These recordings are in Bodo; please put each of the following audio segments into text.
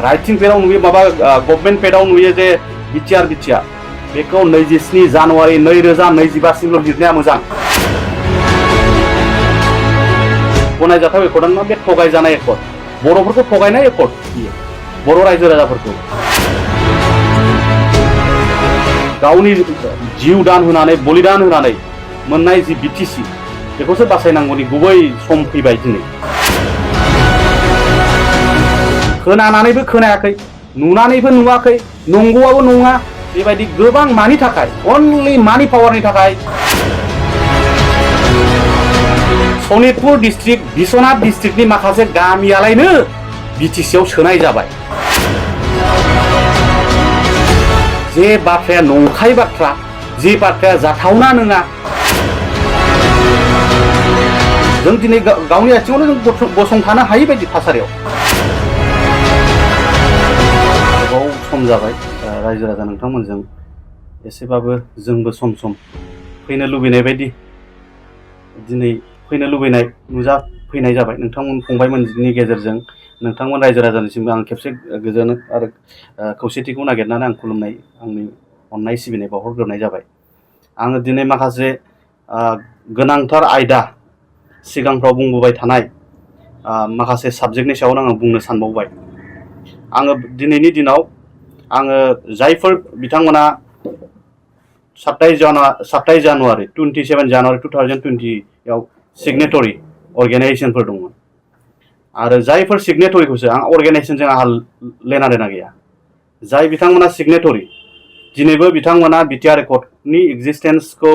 राइटिं पेडाव नुयो माबा गभर्नमेन्ट पेडाव नुयो जे बिटिआर बेखौ 27 जानुवारि 2025 सिमल' लिरनाया मोजां। गनायजाथाव एकर्डआनो नङा, बे थगायजानाय एकर्ड, बर'फोरखौ थगायनाय एकर्ड बियो, बर' रायजो राजाफोरखौ गावनि जिउ दान होनानै बलिदान होनानै मोननाय जि बिटिसि बेखौसो बासायनांगौनि गुबै सम फैबाय दिनै। खोनानानैबो खोनायाखै, नुनानैबो नुवाखै, नंगौआबो नङा, बेबायदि गोबां मानि थाखाय, अनलि मानि पावारनि थाखाय सनितपुर डिस्ट्रिक्ट, बिश्वनाथ डिस्ट्रिक्टनि माखासे गामियालायनो बिटिसिआव सोनाय जाबाय। जे बाथ्राया नंखाय बाथ्रा, जे बाथ्राया जाथावना नङा, जों दिनै गावनि आथिङावनो जों गसंथानो हायै बायदि थासारियाव गोबाव सम जाबाय रायजो राजा नोंथांमोनजों एसेबाबो जोंबो सम सम फैनो लुबैनाय बायदि दिनै फैनो लुबैनाय नुजाफैनाय जाबाय नोंथांमोन फंबायमोननि गेजेरजों। नोंथांमोन रायजो राजानिसिमबो आं खेबसे गोजोन आरो खौसेथिखौ नागिरनानै आं खुलुमनाय, आंनि अननाय सिबिनाय बावहरग्रोनाय जाबाय। आङो दिनै माखासे गोनांथार आयदा सिगांफ्राव बुंबोबाय थानाय माखासे साबजेक्टनि सायाव आङो बुंनो सानबावबाय। आङो दिनैनि दिनाव आङो जायफोर बिथांमोना 27 जानुवारि 27 जानुवारि 2020 आव सिगनेटरि अर्गेनाइजेशनफोर दंमोन आरो जायफोर सिगनेटरिखौसो आं अर्गेनाइजेशनजों आंहा लेना देना गैया, जाय बिथांमोना सिगनेटरि दिनैबो बिथांमोना बिटिआर एकर्डनि एक्जिस्टेन्सखौ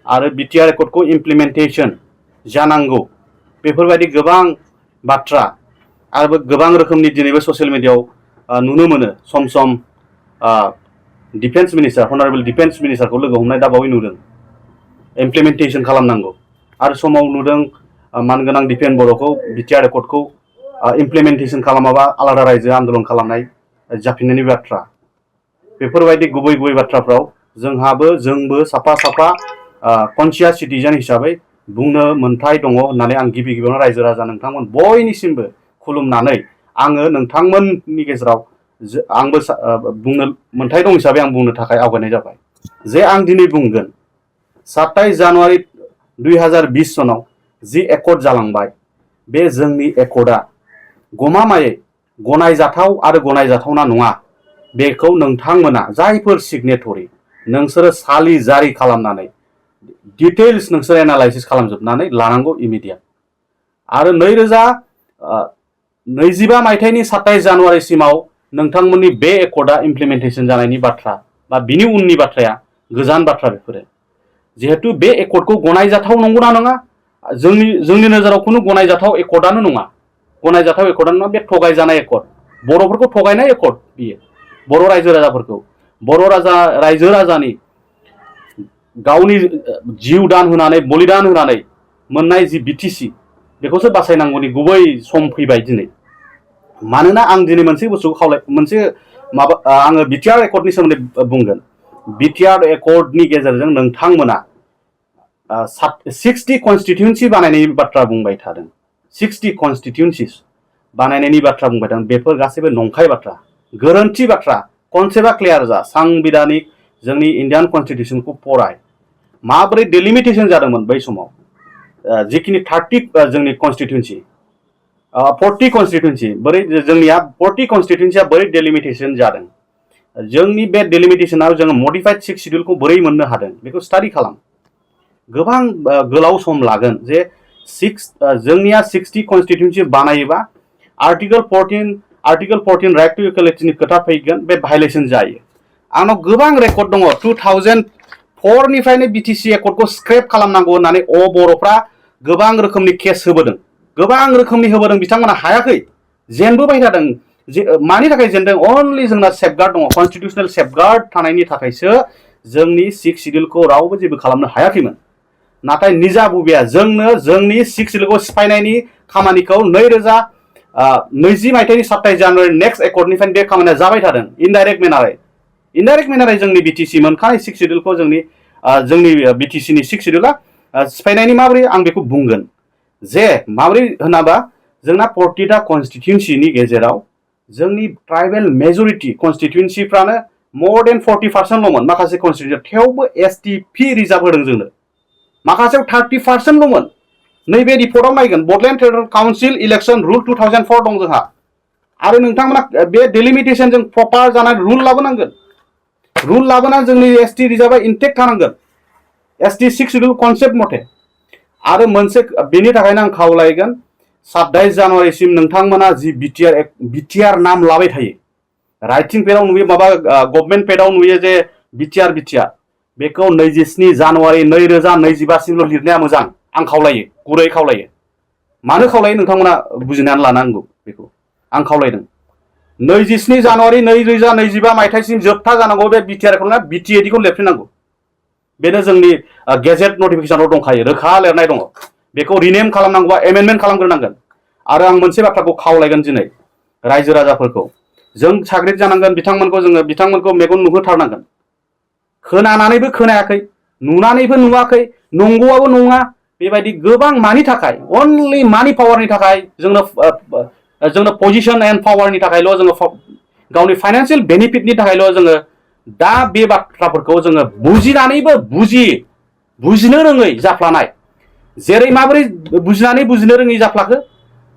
आरो बिटिआर एकर्डखौ इमप्लिमेन्टेसन जानांगौ बेफोरबायदि गोबां बाथ्रा आरो गोबां रोखोमनि दिनैबो ससियेल मिडियाआव नुनो मोनो। सम सम डिफेन्स मिनिस्टार, हनारेबल डिफेन्स मिनिस्टारखौ लोगो हमनाय दाबावै नुदों, इमप्लिमेन्टेसन खालामनांगौ, आरो समाव नुदों मानगोनां दिपेन बर'खौ बिटिआर एकर्डखौ इमप्लिमेन्टेसन खालामाबा आलादा रायजो आन्दोलन खालामनाय जाफिननायनि बाथ्रा। बेफोरबायदि गुबै गुबै बाथ्राफ्राव जोंबो साफा साफा कनसियास सिटिजेन हिसाबै बुंनो मोन्थाय दङ होननानै आं गिबि गिबियावनो रायजो राजा नोंथांमोन बयनिसिमबो खुलुमनानै आङो नोंथांमोननि गेजेराव आंबो बुंनो मोन्थाय दं हिसाबै आं बुंनो थाखाय आवगायनाय जाबाय जे आं दिनै बुंगोन 27 जानुवारि 2020 सनाव जि एकर्ड जालांबाय, बे जोंनि एकर्डआ गमामायै गनायजाथाव आरो गनायजाथावना नङा। बेखौ नोंथांमोना जायफोर सिगनेटरि नोंसोरो सालि जारि खालामनानै डिटेल्स नोंसोर एनालाइसिस खालामजोबनानै लानांगौ इमिडियेट। आरो 2025 मायथाइनि 27 जानुवारिसिमाव नोंथांमोननि बे एकर्डआ इमप्लिमेन्टेसन जानायनि बाथ्रा बा बिनि उननि बाथ्राया गोजान बाथ्रा। बेफोरो जिहेतु बे एकर्डखौ गनायजाथाव नंगौना नङा, जोंनि नोजोराव खुनु गनायजाथाव एकर्डआनो नङा, गनायजाथाव एकर्डआनो नङा, बे थगायजानाय एकर्ड, बर'फोरखौ थगायनाय एकर्ड बियो, बर' रायजो राजाफोरखौ, रायजो राजानि गावनि जिउ दान होनानै बलिदान होनानै मोननाय जि बिटिसि बेखौसो बासायनांगौनि गुबै सम फैबाय दिनै। मानोना आं दिनै मोनसे बुस्थुखौ आङो बिटिआर एकर्डनि सोमोन्दै बुंगोन। बिटिआर एकर्डनि गेजेरजों नोंथांमोना 60 कनस्टिटिउन्सि बानायनायनि बाथ्रा बुंबाय थादों, 60 कनस्टिटिउन्सिस बानायनायनि बाथ्रा बुंबाय थादों। बेफोर गासैबो नंखाय बाथ्रा, गोरोन्थि बाथ्रा। कनसेप्टआ क्लियार जा, सांबिधानिक जोंनि इन्डियान कनस्टिटिउसनखौ फराय, माबोरै डेलिमिटेसन जादोंमोन बै समाव, जिखिनि 30 जोंनि कनस्टिटिउन्सि 40 कनस्टिटिउन्सि, बोरै जोंनिया 40 कनस्टिटिउन्सिया बोरै डेलिमिटेसन जादों, जोंनि बे डेलिमिटेसनाव जोङो मडिफाइड 6 शिड्युलखौ बोरै मोननो हादों बेखौ स्टाडि खालाम। गोबां गोलाव सम लागोन जे जोंनिया 60 कनस्टिटिउन्सि बानायोबा आर्टिकल 14 राइट टु इक्वालिटिनि खोथा फैगोन, बे भायलेसन जायो। आंनाव गोबां रेकर्ड दङ, 2004निफ्रायनो बिटिसि एकर्डखौ स्क्रेप खालामनांगौ होननानै बर'फ्रा गोबां रोखोमनि केस होबोदों, गोबां रोखोमनि होबोदों, बिथांमोना हायाखै, जेनबोबाय थादों। मानि थाखाय जेनदों? अनलि जोंना सेफगार्ड दङ, कनस्टिटिउसनेल सेफगार्ड थानायनि थाखायसो जोंनि 6 शिड्युलखौ रावबो जेबो खालामनो हायाखैमोन। नाथाय निजा बुबिया जोंनो जोंनि 6 शिड्युलखौ सिफायनायनि खामानिखौ 2020 मायथाइनि 27 जानुवारि नेक्स्ट एकर्डनिफ्रायनो बे खामानिया जाबाय थादों। इनडाइरेक्ट मेनारै जोंनि बिटिसि मोनखानाय 6 शिड्युलखौ जोंनि बिटिसिनि 6 शिड्युला सिफायनायनि माबोरै आं बेखौ बुंगोन। जे माबोरै होनाबा जोंना 40टा कनस्टिटिउन्सिनि गेजेराव जोंनि ट्राइबेल मेजरिटी कन्स्टिट्युएन्सिफ्रानो more than 40%ल'मोन माखासे कन्स्टिट्युएन्सि थेवबो STP रिजार्भ होदों जोंनो माखासेयाव 30%ल'मोन नैबे रिपर्टआव नायगोन Bodoland territorial council election rule 2004 दं जोंहा आरो नोंथांमोना बे डिलिमिटेशन जों प्रपार जानाय रुल लाबोनांगोन रुल लाबोनानै जोंनि ST रिजार्भआ इंटेक्ट थानांगोन ST 6 शेड्यूल कन्सेप्ट मथे आरो मोनसे बेनि थाखायनो आं खावलायगोन 27 जानुवारिसिम नोंथांमोना जि बिटिआर नाम लाबाय थायो राइटिं पेडआव नुयो माबा गभर्नमेन्ट पेडआव नुयो जे बिटिआर बेखौ 27 जानुवारि 2025 सिमल' लिरनाया मोजां आं खावलायो गुरै खावलायो मानो खावलायो नोंथांमोना बुजिनानै लानांगौ बेखौ आं खावलायदों 27 जानुवारि 2025 मायथाइसिम जोबथा जानांगौ बे बिटिआरखौ बिटिएडि खौ लिरफिननांगौ बेनो जोंनि गेजेट नटिफिकेशनाव दंखायो रोखा लिरनाय दङ बेखौ रिनेम खालामनांगौबा एमेन्डमेन्ट खालामग्रोनांगोन आरो आं मोनसे बाथ्राखौ खावलायगोन दिनै रायजो राजाफोरखौ जों साग्रिद जानांगोन बिथांमोनखौ मेगन नुहोथारनांगोन खोनानानैबो खोनायाखै नुनानैबो नुवाखै नंगौआबो नङा बेबायदि गोबां मानि थाखाय अनलि मानि पावारनि थाखाय जोंनो पजिशन एन्ड पावारनि थाखायल' जोङो गावनि फाइनान्सियेल बेनिफिटनि थाखायल' जोङो दा बे बाथ्राफोरखौ जोङो बुजिनानैबो बुजिनो रोङै जाफ्लानाय जेरै माबोरै बुजिनो रोङै जाफ्लाखो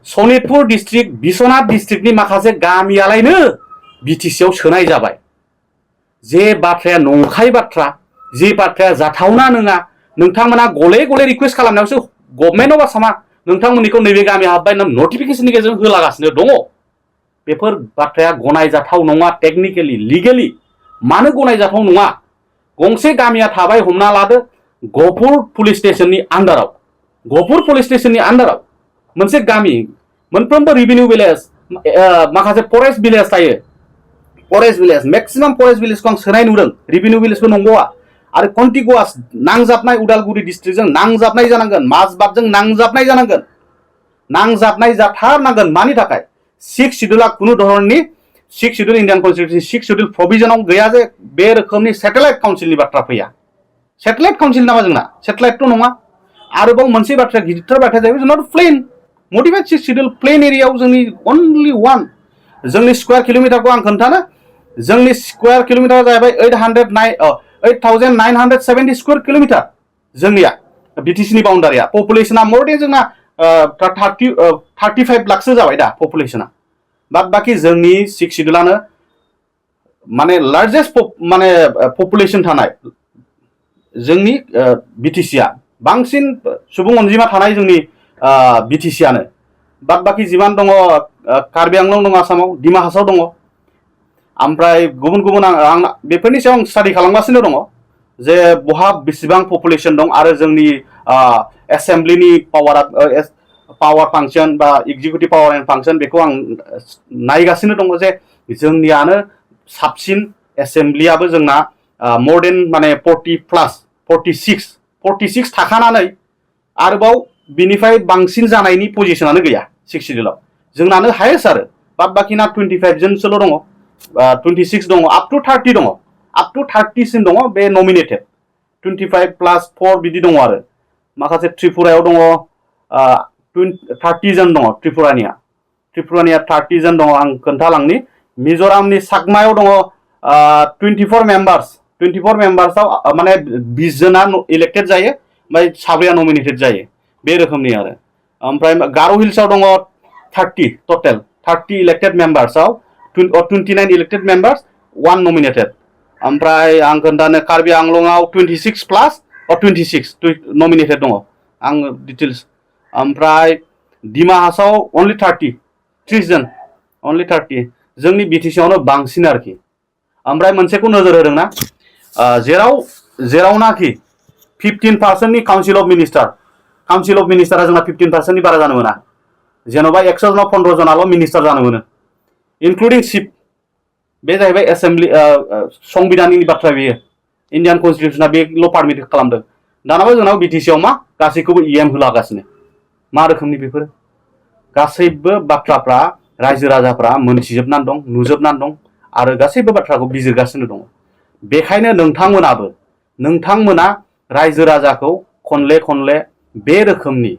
सनितपुर डिस्ट्रिक्ट बिश्वनाथ डिस्ट्रिक्टनि माखासे गामियालायनो बिटिसिआव सोनाय जाबाय जे बाथ्राया नंखाय बाथ्रा जे बाथ्राया जाथावना नङा नोंथांमोना गले गले रिक्वेस्ट खालामनायावसो गभर्नमेन्ट अफ आसामा नोंथांमोननिखौ नैबे गामिया हाबबाय नटिफिकेशननि गेजेरजों होलागासिनो दङ बेफोर बाथ्राया गनायजाथाव नङा टेक्निकेलि लिगेलि मानो गनायजाथाव नङा गंसे गामिया थाबाय हमना लादो गहपुर पुलिस स्टेशननि आन्डाराव मोनसे गामि मोनफ्रोमबो रेभिनिउ भिलेज माखासे फरेस्ट भिलेज थायो फरेस्ट भिलेज मेक्सिमाम फरेस्ट भिलेजखौ आं सोनाय नुदों रेभिनिउ भिलेजबो नंगौआ आरो कन्टिगुवास नांजाबनाय उदालगुरि डिस्ट्रिक्टजों नांजाबनाय जानांगोन माजबाटजों नांजाबनाय जानांगोन नांजाबनाय जाथारनांगोन मानि थाखाय 6 शेड्यूलआ खुनु धरननि 6 शेड्यूल इंडियन कन्स्टिट्यूशन 6 शेड्यूल प्रोविजनाव गैया जे बे रोखोमनि सेटेलाइट काउन्सिलनि बाथ्रा फैया सेटेलाइट काउन्सिल नामा जोंना सेटेलाइटथ' नङा आरोबाव मोनसे बाथ्रा गिदिरथार बाथ्राया जाहैबाय जोंना प्लेन मडिफाइड 6 शेड्यूल प्लेन एरियायाव जोंनि अनलि वान जोंनि स्क्वायर किलोमिटारखौ आं खोन्थानो जोंनि स्क्वायर किलोमिटारा जाहैबाय 8,970 स्क्वायर किलोमिटार जोंनिया बिटिसिनि बाउन्डारिया पपुलेशना मोर देन जोंना 35 लाखसो जाबाय दा पपुलेशना बाद बाकी जोंनि 6 शेड्यूलानो माने लार्जेस्ट माने पपुलेशन थानाय जोंनि बिटिसिआ बांसिन सुबुं अनजिमा थानाय जोंनि बिटिसिआनो बाद बाकी जिमान दङ कार्बि आंलं दङ आसामाव डिमा हासाव दङ ओमफ्राय गुबुन आं बेफोरनि सायाव आं स्टाडि खालामगासिनो दङ जे बहा बेसेबां पपुलेशन दं आरो जोंनि एसेम्ब्लिनि पावार फांसन बा एक्जिकिउटिभ पावार एन्ड फांसन बेखौ आं नायगासिनो दङ जे जोंनियानो साबसिन एसेम्ब्लियाबो जोंना मोर देन माने 46 थाखानानै आरोबाव बिनिफ्राय बांसिन जानायनि पजिशनानो गैया 6 शेड्यूलाव जोंनानो हायेस्ट आरो बाद बाकिना 25 जनसोल' दङ 26 दङ अप टु 30 दङ अप टु 30 सिम दङ बे नमिनेटेड 25 प्लास 4 बिदि दङ आरो माखासे त्रिपुरायाव दङ 30 जन दङ त्रिपुरानिया 30 जन दङ आं खोन्थालांनि मिजोरामनि साकमायाव दङ 24 मेम्बार्सआव माने 20 जना इलेक्टेड जायो ओमफ्राय साब्रैया नमिनेटेड जायो बे रोखोमनि आरो ओमफ्राय गार' हिल्सआव दङ 30 टटेल 30 इलेक्टेड मेम्बार्सआव 29 इलेक्टेड मेम्बार्स 1 नमिनेटेड ओमफ्राय आं खोन्थानो कार्बि आंलंआव 26 प्लास 26 नमिनेटेड दङ आं डिटेल्स ओमफ्राय डिमा हासाव अनलि 30 जन अनलि 30 जोंनि बिटिसिआवनो बांसिन आरोखि ओमफ्राय मोनसेखौ नोजोर होदोंना जेरावनाखि 15% नि काउन्सिल अफ मिनिस्टारा जोंना 15% नि बारा जानो मोना जेन'बा 100 जनाव 15 जनाल' मिनिस्टार जानो मोनो इनक्लुडिं चिफ बे जाहैबाय एसेम्ब्लि संबिधाननि बाथ्रा बेयो इन्डियान कन्स्टिटिउसना बेल' पारमिट खालामदों दानाबा जोंनाव बिटिसिआव मा गासैखौबो EM होलागासिनो मा रोखोमनि बेफोर गासैबो बाथ्राफ्रा रायजो राजाफ्रा मोनथिजोबनानै दं नुजोबनानै दं आरो गासैबो बाथ्राखौ बिजिरगासिनो दङ बेखायनो नोंथांमोना रायजो राजाखौ खनले बे रोखोमनि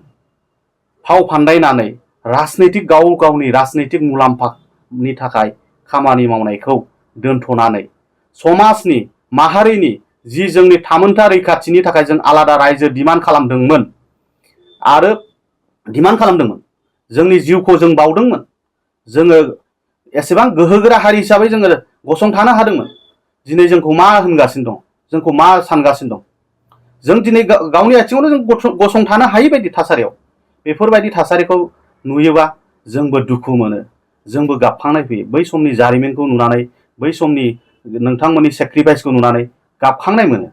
फाव फान्दायनानै गावनि राजनैतिक मुलाम्फा नि थाखाय खामानि मावनायखौ दोनथ'नानै समाजनि माहारिनि जि जोंनि थामोनथा रैखाथिनि थाखाय जों आलादा रायजो डिमान्ड खालामदोंमोन आरो डिमान्ड खालामदोंमोन जोंनि जिउखौ जों बावदोंमोन जोङो एसेबां गोहोगोरा हारि हिसाबै जोङो गसंथानो हादोंमोन दिनै जोंखौ मा होनगासिनो दं जोंखौ मा सानगासिनो दं जों दिनै गावनि आथिङावनो जों गसंथानो हायै बायदि थासारियाव बेफोरबायदि थासारिखौ नुयोबा जोंबो दुखु मोनो जोंबो गाबखांनाय फैयो बै समनि जारिमिनखौ नुनानै बै समनि नोंथांमोननि सेक्रिफाइसखौ नुनानै गाबखांनाय मोनो